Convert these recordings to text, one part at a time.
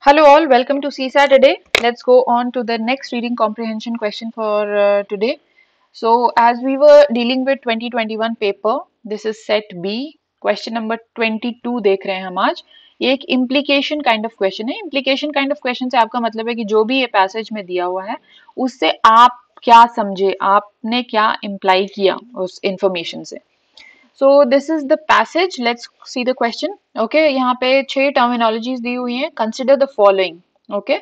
Hello all, welcome to CSAT today. Let's go on to the next reading comprehension question for today. So as we were dealing with 2021 paper, this is set B, question number 22 देख रहे हैं हम आज. ये एक implication kind of question है. Implication kind of question से आपका मतलब है कि जो भी ये passage में दिया हुआ है उससे आप क्या समझे, आपने क्या imply किया उस information से. So this is the passage. Let's see the question. Okay, यहाँ पे 6 terminologies दी हुई हैं. Consider the following. Okay,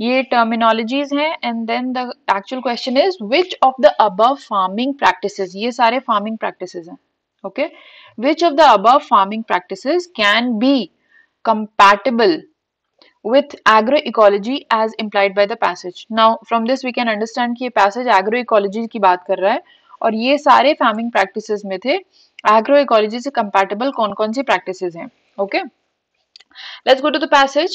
ये terminologies हैं and then the actual question is which of the above farming practices, ये सारे farming practices हैं. Okay, which of the above farming practices can be compatible with agroecology as implied by the passage. Now from this we can understand कि ये passage agroecology की बात कर रहा है और ये सारे farming practices में थे. Agroecology से compatible कौन कौन सी practices हैं. Okay, let's go to the passage.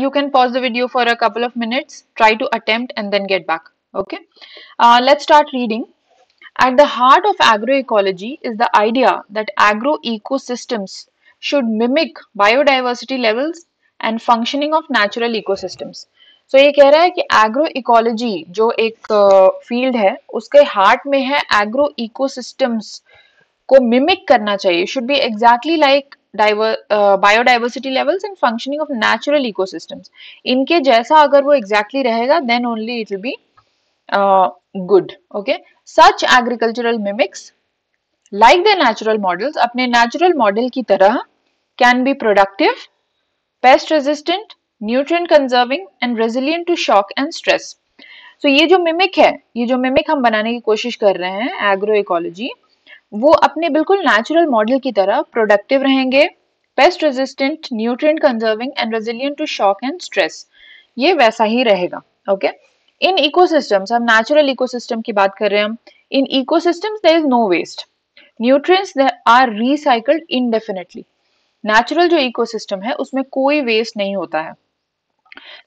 You can pause the video for a couple of minutes, try to attempt and then get back. Okay, let's start reading. At the heart of agroecology is the idea that agroecosystems should mimic biodiversity levels and functioning of natural ecosystems. So ये कह रहा है कि agroecology जो एक field है उसके heart में है agroecosystems को मिमिक करना चाहिए, should be exactly like biodiversity levels and functioning of natural ecosystems. इनके जैसा अगर वो exactly रहेगा then only it will be good. Okay, such agricultural mimics like their natural models अपने natural model की तरह can be productive, pest resistant, nutrient conserving and resilient to shock and stress. So ये जो mimic है, ये जो mimic हम बनाने की कोशिश कर रहे हैं agroecology, वो अपने बिल्कुल नेचुरल मॉडल की तरह प्रोडक्टिव रहेंगे, pest resistant, nutrient conserving and resilient to shock and stress. ये वैसा ही रहेगा. ओके, इन इकोसिस्टम्स, हम नेचुरल इकोसिस्टम की बात कर रहे हैं. In ecosystems there is no waste, nutrients are recycled indefinitely. Natural जो इकोसिस्टम है उसमें कोई वेस्ट नहीं होता है.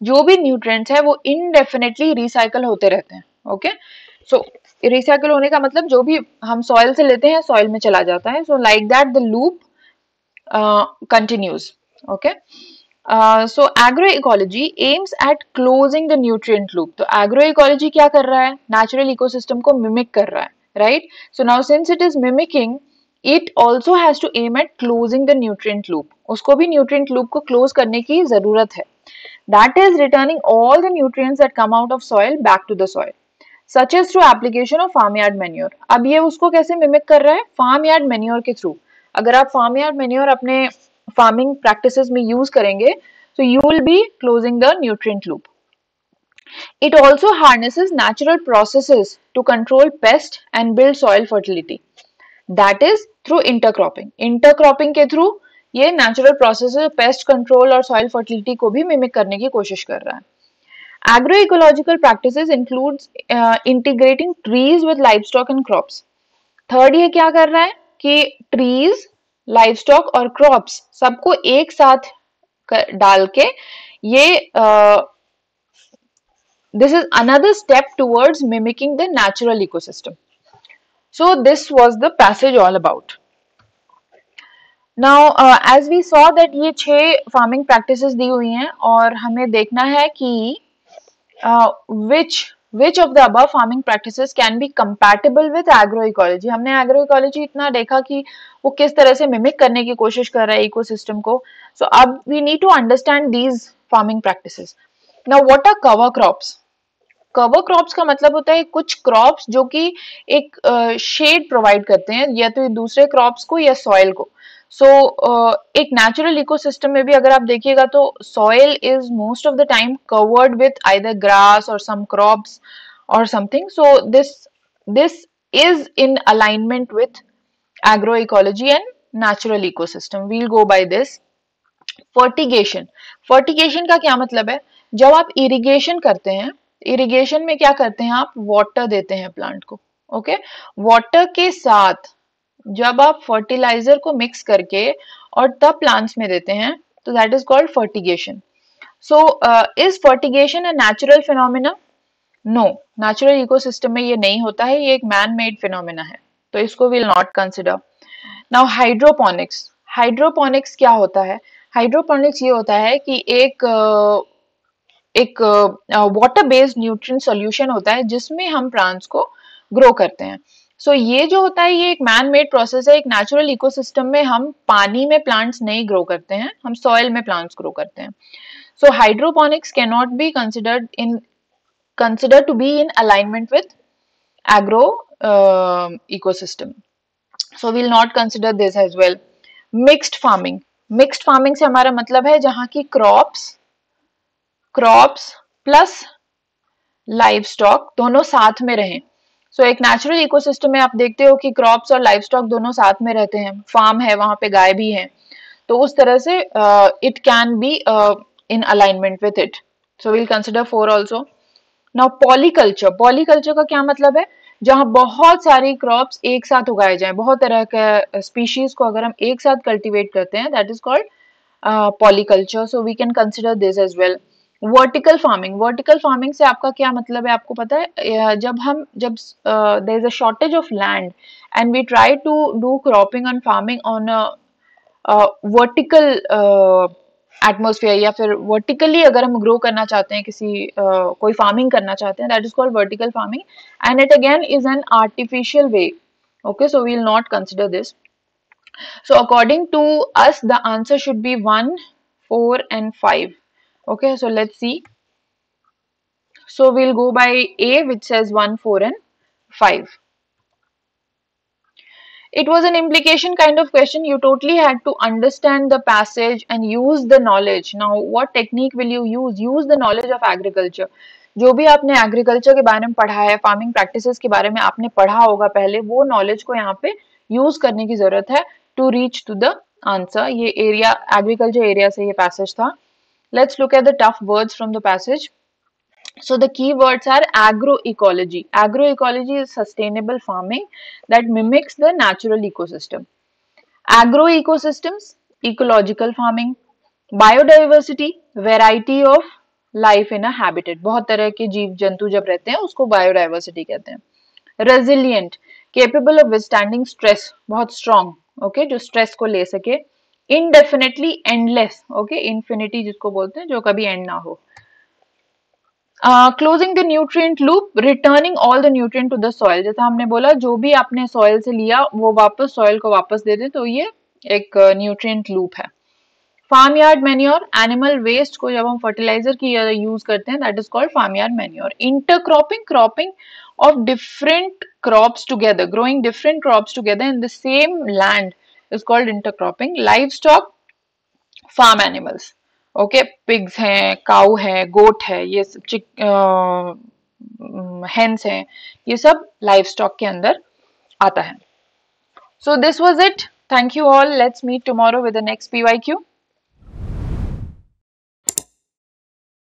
जो भी न्यूट्रिएंट्स है वो इनडेफिनेटली रिसाइकल होते रहते हैं. ओके, सो रिसाइकल होने का मतलब जो भी हम सॉइल से लेते हैं सॉइल में चला जाता है. So like that the loop continues. Okay, so agroecology aims at closing the nutrient loop. तो एग्रोइकोलॉजी क्या कर रहा है, नेचुरल इकोसिस्टम को मिमिक कर रहा है. Right, so now since it is mimicking, it also has to aim at closing the nutrient loop. उसको भी न्यूट्रिएंट लूप को क्लोज करने की जरूरत है. That is returning all the nutrients that come out of soil back to the soil, such as through application of farmyard manure. अब ये उसको कैसे मिमिक कर रहा है, farmyard manure के थ्रू. अगर आप farmyard manure अपने farming practices में use करेंगे so you will be closing the nutrient loop. It also harnesses natural processes to control pest and build soil fertility. That is through intercropping. Intercropping के through ये natural processes pest control और soil fertility को भी mimic करने की कोशिश कर रहा है. Agroecological practices includes integrating trees with livestock and crops. Third ये क्या कर रहा है कि trees, livestock और crops सबको एक साथ डाल के ये this is another step towards mimicking the natural ecosystem. So this was the passage all about. Now as we saw that ये 6 farming practices दी हुई हैं और हमें देखना है कि which of the above farming practices can be compatible with agroecology. हमने agroecology इतना देखा कि वो किस तरह से मिमिक करने की कोशिश कर रहा है इकोसिस्टम को. So अब we need to understand these farming practices. Now what are cover crops? Cover crops का मतलब होता है कुछ क्रॉप्स जो कि एक शेड प्रोवाइड करते हैं या तो दूसरे क्रॉप्स को या सॉइल को. सो एक नेचुरल इकोसिस्टम में भी अगर आप देखिएगा तो soil is most of the time covered with either grass और सम क्रॉप्स और something. So this is in alignment with agroecology and natural ecosystem. We'll go by this. Fertigation. Fertigation का क्या मतलब है, जब आप इरिगेशन करते हैं, इरिगेशन में क्या करते हैं, आप वाटर देते हैं प्लांट को. ओके, वाटर के साथ जब आप फर्टिलाइजर को मिक्स करके और तब प्लांट्स में देते हैं तो that is called fertigation. So is fertigation a natural phenomena? No, natural ecosystem में ये नहीं होता है, ये एक मैन मेड फिनोमिना है, तो इसको will not consider. Now hydroponics. Hydroponics क्या होता है? हाइड्रोपोनिक्स ये होता है कि एक वाटर बेस्ड न्यूट्रिएंट सॉल्यूशन होता है जिसमें हम प्लांट्स को ग्रो करते हैं। सो ये जो होता है ये एक मैन मेड प्रोसेस है। एक नेचुरल इकोसिस्टम में हम पानी में प्लांट्स नहीं ग्रो करते हैं, हम सॉइल में प्लांट्स ग्रो करते हैं। So hydroponics can not be considered to be in alignment with agro ecosystem. So we'll not consider this as well. Mixed farming. Mixed farming से हमारा मतलब है जहां की क्रॉप्स प्लस लाइव स्टॉक दोनों साथ में रहें। सो एक नेचुरल इकोसिस्टम में आप देखते हो कि क्रॉप्स और लाइव स्टॉक दोनों साथ में रहते हैं, फार्म है वहां पे गाय भी है, तो उस तरह से it can be in alignment with it. So we'll consider 4 also. Now polyculture. Polyculture का क्या मतलब है? जहां बहुत सारी क्रॉप्स एक साथ उगाए जाएं, बहुत तरह के स्पीशीज को अगर हम एक साथ कल्टीवेट करते हैं, that is called polyculture. So we can consider this as well. Vertical farming. Vertical farming से आपका क्या मतलब है आपको पता है? जब there is a shortage of land and we try to do cropping and farming on vertical atmosphere, या फिर वर्टिकली अगर हम ग्रो करना चाहते हैं, कोई फार्मिंग करना चाहते हैं, that is called vertical farming and it again is an artificial way. Okay, so we will not consider this. So according to us, the answer should be 1, 4 and 5. Okay, so let's see. So we'll go by A, which says 1, 4 and 5. It was an implication kind of question. You totally had to understand the passage and use the knowledge. Now, what technique will you use? Use the knowledge of agriculture. जो भी आपने agriculture के बारे में पढ़ा है, farming practices के बारे में आपने पढ़ा होगा पहले, वो नॉलेज को यहाँ पे यूज करने की जरूरत है to reach to the answer. ये एरिया, एग्रीकल्चर एरिया से ये पैसेज था. Let's look at the tough words from the passage. So the key words are agroecology. Agroecology is sustainable farming that mimics the natural ecosystem. Agroecosystems, ecological farming. Biodiversity, variety of life in a habitat. बहुत तरह के जीव जंतु जब रहते हैं उसको biodiversity कहते हैं. Resilient, capable of withstanding stress, बहुत strong, okay, जो stress को ले सके. Indefinitely endless, okay, infinity जिसको बोलते हैं, जो कभी end ना हो. Closing the nutrient loop, returning all the nutrient to the soil. जैसा हमने बोला, जो भी आपने सॉइल से लिया वो वापस सॉइल को वापस दे दे, तो ये एक न्यूट्रिएंट लूप है. Farm yard manure, animal waste को जब हम फर्टिलाइजर की यूज करते हैं, that is called farm yard manure. Intercropping, cropping of different crops together, growing different crops together in the same land is called intercropping. Livestock, farm animals. Okay, pigs हैं, cow है, गोट है, ये hence हैं, ये सब live stock के अंदर आता है. So this was it. Thank you all. Let's meet tomorrow with the next PYQ.